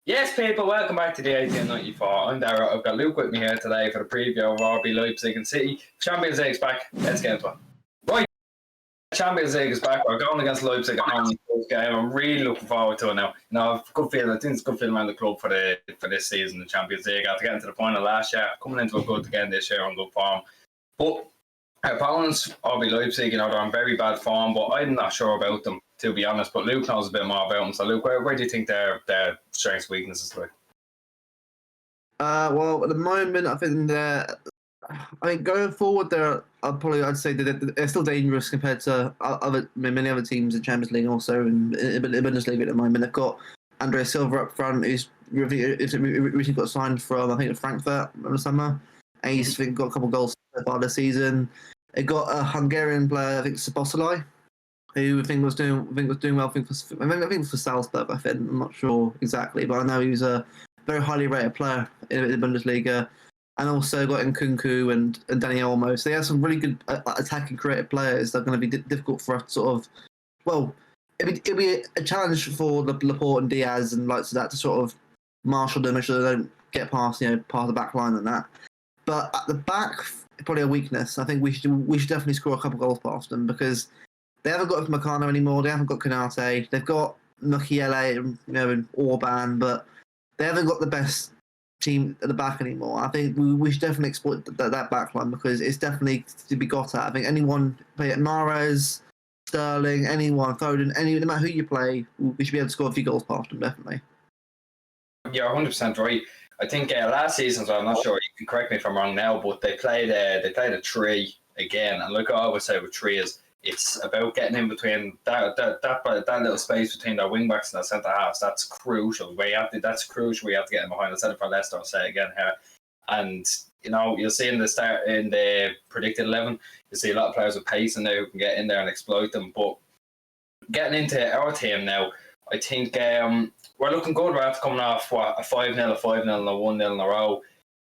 Yes, people, welcome back to the 1894. I'm Dara. I've got Luke with me here today for the preview of RB Leipzig and City. Champions League's back. Let's get into it. Right, Champions League is back. We're going against Leipzig at home in this game. I'm really looking forward to it now. I've a good feeling. I think it's a good feeling around the club for this season, the Champions League. After getting to the final last year, coming into a good again this year on good form. But our opponents, RB Leipzig, they're on very bad form, but I'm not sure about them, to be honest. But Luke knows a bit more about them. So, Luke, where do you think their strengths and weaknesses lie? Well, at the moment, I think going forward, I'd say that they're still dangerous compared to many other teams in Champions League, and also in Bundesliga at the moment. They've got Andre Silva up front, who's recently got signed from, I think, Frankfurt in the summer. And he's got a couple of goals so far this season. They got a Hungarian player, I think, Szoboszlai, who I think was doing well. I think for Salzburg. I'm not sure exactly, but I know he was a very highly rated player in the Bundesliga. And also got Nkunku and Dani Olmo. So they have some really good attacking creative players that are going to be difficult for us to sort of, well, it'd be a challenge for Laporte and Diaz and likes of that to sort of marshal them, make sure they don't get past the back line and that. But at the back, probably a weakness. I think we should definitely score a couple of goals past them because they haven't got Meccano anymore. They haven't got Konate. They've got Mukiele, and Orban, but they haven't got the best team at the back anymore. I think we should definitely exploit that back line because it's definitely to be got at. I think anyone, play it Mahrez, Sterling, anyone, Foden, no matter who you play, we should be able to score a few goals past them, definitely. You're 100% right. I think last season, so I'm not sure, you can correct me if I'm wrong now, but they played a 3 again. And like I always say with 3 is, it's about getting in between that little space between their wing backs and their centre halves. That's crucial. That's crucial. We have to get in behind. I said it for Leicester. I'll say it again here. And you'll see in the predicted 11, you see a lot of players with pace in there who can get in there and exploit them. But getting into our team now, I think we're looking good. We're after coming off a 5-0, a 5-0, and a 1-0 in a row.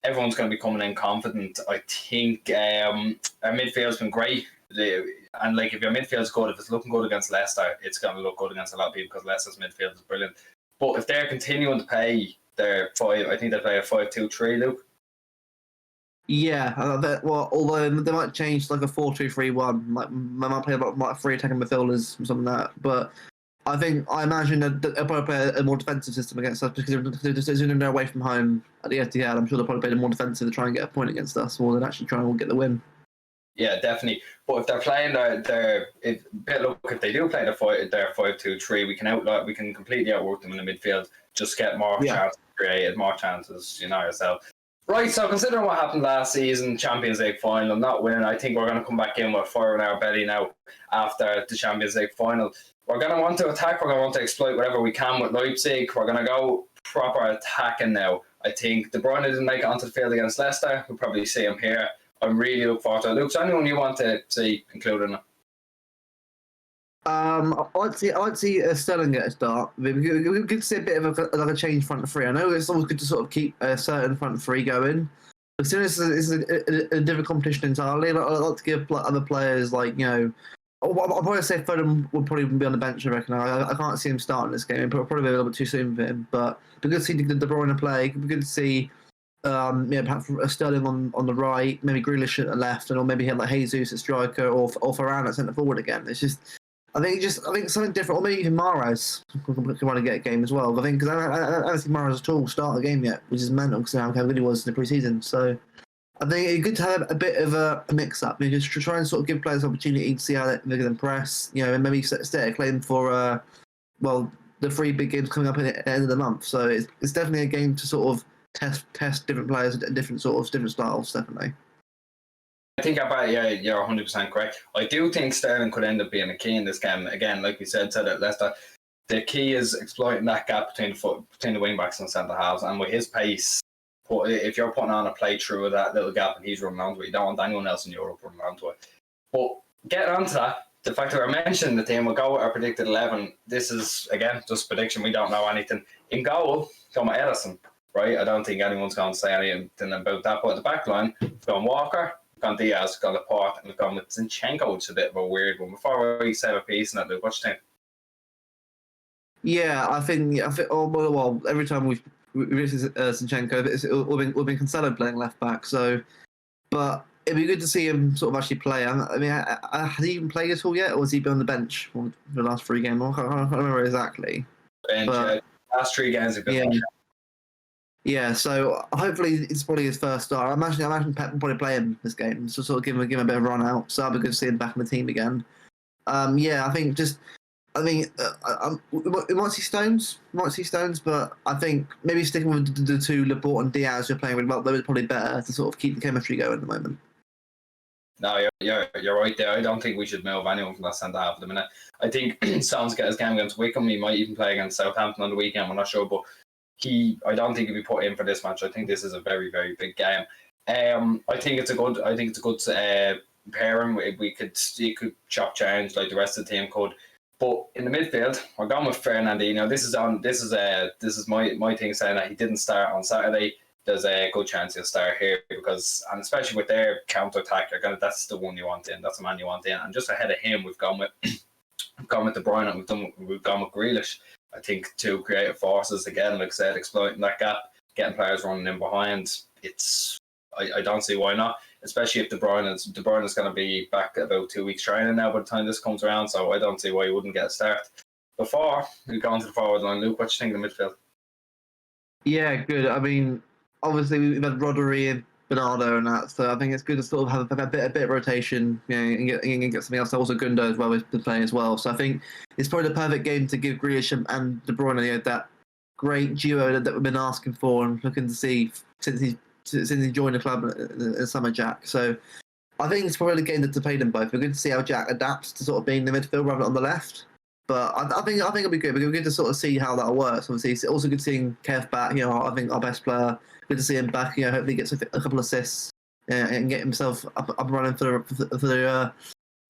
Everyone's going to be coming in confident. I think our midfield's been great. And if your midfield's good, if it's looking good against Leicester, it's going to look good against a lot of people because Leicester's midfield is brilliant. But if they're continuing to play their 5, I think they play a 5-2-3, Luke. Yeah, although they might change like a 4-2-3-1, they might play about 3 attacking midfielders and something like that. But I imagine that they'll probably play a more defensive system against us because they're just they're away from home at the Etihad. I'm sure they'll probably play more defensive to try and get a point against us more than actually trying to get the win. Yeah, definitely. But if they're playing if they do play their 5-2-3, we can completely outwork them in the midfield. Just get more chances created, more chances, yourself. Right, so considering what happened last season, Champions League final, not winning, I think we're going to come back in with fire in our belly now after the Champions League final. We're going to want to attack. We're going to want to exploit whatever we can with Leipzig. We're going to go proper attacking now. I think Bruyne didn't make it onto the field against Leicester. We'll probably see him here. I'm really looking forward to it. Luke, is there anyone you want to see included in it? I'd see Sterling get a start. We could see a bit of a change front three. I know it's always good to sort of keep a certain front three going. But as soon as it's a different competition entirely, I'd like to give other players I'll probably say Foden would probably be on the bench, I reckon. I can't see him starting this game. It'd probably be a little bit too soon for him. But it'd be good to see De Bruyne play. It'd be good to see perhaps Sterling on the right, maybe Grealish at the left, or maybe like Jesus at striker or Varane at centre forward again. It's just, I think something different, or maybe even Mahrez can want to get a game as well. I think because I don't think Mahrez at all start a game yet, which is mental because how good he was in the pre-season. So I think it's good to have a bit of a mix-up. Just to try and sort of give players opportunity to see how they can impress. And maybe set a claim for the 3 big games coming up at the end of the month. So it's definitely a game to sort of test different players and different styles, definitely. I think you're 100% correct. I do think Sterling could end up being a key in this game. Again, like we said at Leicester, the key is exploiting that gap between the wing backs and centre halves, and with his pace, if you're putting on a play through that little gap and he's running onto it, you don't want anyone else in Europe running onto it. But getting onto that, the fact that we're mentioning the team, we'll go with our predicted 11. This is, again, just prediction. We don't know anything. In goal, going with Ederson, right? I don't think anyone's going to say anything about that. But at the back line, we've gone Walker, we've gone Diaz, we've gone Laporte, and we've gone with Zinchenko, which is a bit of a weird one. Before we say a piece in it, Luke, what do you think? Oh, well, every time we've reached Zinchenko, we've been Cancelo playing left back. So, but it'd be good to see him sort of actually play. I mean, has he even played at all yet, or has he been on the bench for the last 3 games? I can't remember exactly. And last 3 games have been. Yeah, so hopefully it's probably his first start. I imagine Pep will probably play him this game, so sort of give him a bit of a run out. So that'll be good to see him back in the team again. I think we might see Stones, but I think maybe sticking with the two Laporte and Diaz who are playing really well, they would probably better to sort of keep the chemistry going at the moment. No, you're right there. I don't think we should move anyone from that centre half at the minute. I think Stones get his game against Wickham. He might even play against Southampton on the weekend. We're not sure, but I don't think he'll be put in for this match. I think this is a very, very big game. I think it's a good pairing. You could chop change like the rest of the team could. But in the midfield, we're going with Fernandinho. This is my thing saying that he didn't start on Saturday. There's a good chance he'll start here because, and especially with their counter attack, that's the one you want in. That's the man you want in. And just ahead of him, we've gone with De Bruyne and we've gone with Grealish. I think two creative forces again, like I said, exploiting that gap, getting players running in behind. I don't see why not, especially if De Bruyne is going to be back about 2 weeks training now by the time this comes around. So I don't see why he wouldn't get a start. Before we go on to the forward line, Luke, what do you think of the midfield? Yeah, good. I mean, obviously we've had Rodri and Bernardo and that, so I think it's good to sort of have a bit of rotation, and get something else. Also, Gundo as well is playing as well. So I think it's probably the perfect game to give Grealish and De Bruyne that great duo that we've been asking for and looking to see since he joined the club in summer, Jack. So I think it's probably the game to play them both. We're good to see how Jack adapts to sort of being in the midfield rather than on the left. But I think it'll be good. It'll be good to sort of see how that works. Obviously, it's also good seeing Kev back. I think our best player. Good to see him back. Hopefully he gets a couple of assists and get himself up and running for the.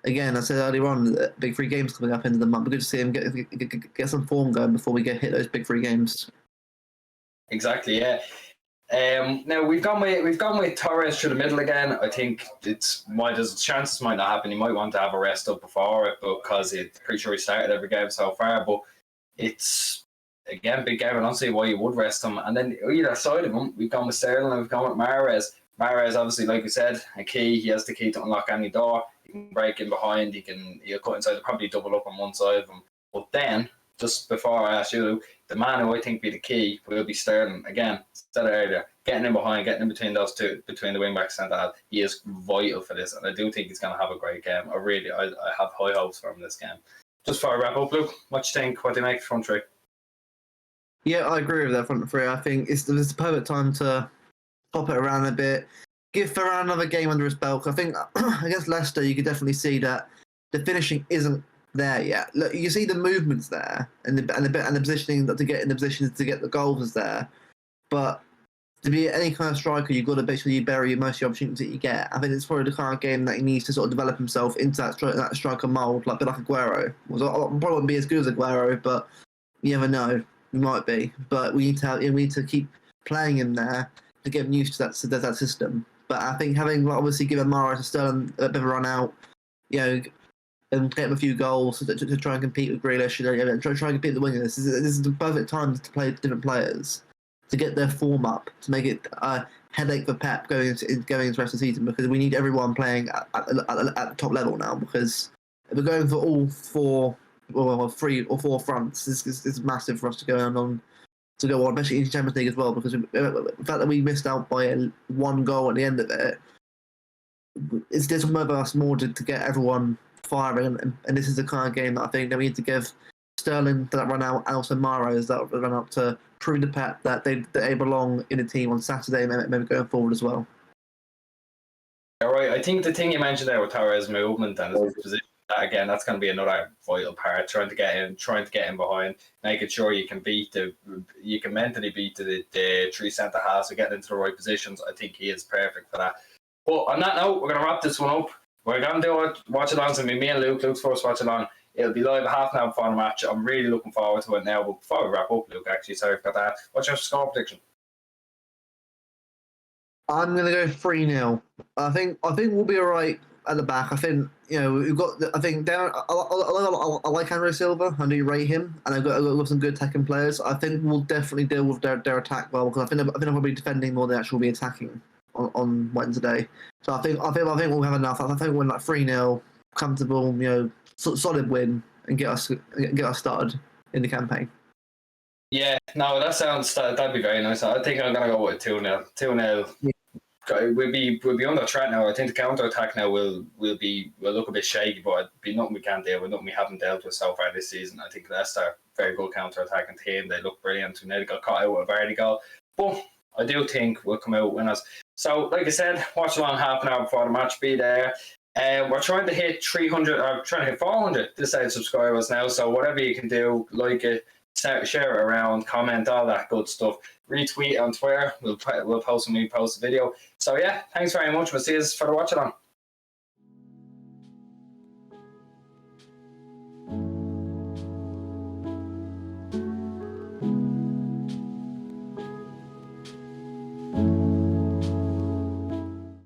Again, I said earlier on, big 3 games coming up into the month. But good to see him get some form going before we hit those big 3 games. Exactly. Yeah. Now we've gone with Torres through the middle again. I think there's chances might not happen. He might want to have a rest up before it because he's pretty sure he started every game so far. But it's again big game. I don't see why you would rest him. And then either side of him, we've gone with Sterling and we've gone with Mahrez. Mahrez, obviously, like we said, a key. He has the key to unlock any door. He can break in behind. He'll cut inside. He'll probably double up on one side of him. But then, just before I ask you, the man who I think be the key will be Sterling. Again, said earlier, getting in behind, getting in between those two, between the wing backs and that, he is vital for this, and I do think he's going to have a great game. I have high hopes for him this game. Just before I wrap up, Luke, what do you think? What do you make the front 3? Yeah, I agree with that front 3. I think it's the perfect time to pop it around a bit, give Ferran another game under his belt. I think against Leicester, you could definitely see that the finishing isn't there yet. Look, you see the movements there, and the positioning to get in the position to get the goals is there, but to be any kind of striker, you've got to make sure you bury most of the opportunities that you get. I think it's probably the kind of game that he needs to sort of develop himself into that striker mould, like Aguero. Probably won't be as good as Aguero, but you never know. He might be. But we need to keep playing him there to get him used to that system. But I think having obviously given Mahrez and Sterling a bit of a run out, and get him a few goals to try and compete with Grealish, try and compete with the wingers. This is the perfect time to play different players, to get their form up, to make it a headache for Pep going into the rest of the season, because we need everyone playing at the top level now, because if we're going for all 3 or 4 fronts, this is massive for us to go on, especially in the Champions League as well, because the fact that we missed out by 1 goal at the end of it, it's just motivates us more to get everyone firing, and this is the kind of game that I think that we need to give Sterling that run out, and also Mahrez that run out to prove to Pep that they belong in the team on Saturday, maybe going forward as well. All right, I think the thing you mentioned there with Torres' movement and his position, again, that's going to be another vital part. Trying to get in behind, making sure you can mentally beat the 3 centre halves, so getting into the right positions. I think he is perfect for that. But on that note, we're going to wrap this one up. We're going to do a watch along. So me and Luke's first watch along. It'll be live half an hour before the match. I'm really looking forward to it now. But before we wrap up, Luke, actually, sorry for that. What's your score prediction? I'm going to go 3-0. I think we'll be all right. at the back, I think we've got. I think down. I like Andre Silva. I do rate him, and I've got some good attacking players. I think we'll definitely deal with their attack well because I think they'll probably be defending more than actually be attacking on Wednesday. So I think we'll have enough. I think we're like 3-0, comfortable, solid win, and get us started in the campaign. Yeah, no, that'd be very nice. I think I'm gonna go with 2-0. 2-0. Yeah. We'll be under threat now. I think the counter attack now will look a bit shaky, but it'd be nothing we can't deal with, nothing we haven't dealt with so far this season. I think Leicester very good counter attacking team. They look brilliant. We nearly got caught out with a Vardy goal, but I do think we'll come out winners. So, like I said, watch along half an hour before the match. Be there. We're trying to hit 300, or trying to hit 400 this side subscribers now. So whatever you can do, like it, share it around, comment, all that good stuff. Retweet on Twitter. We'll post when we post a video. So yeah, thanks very much. We'll see you for the watch along.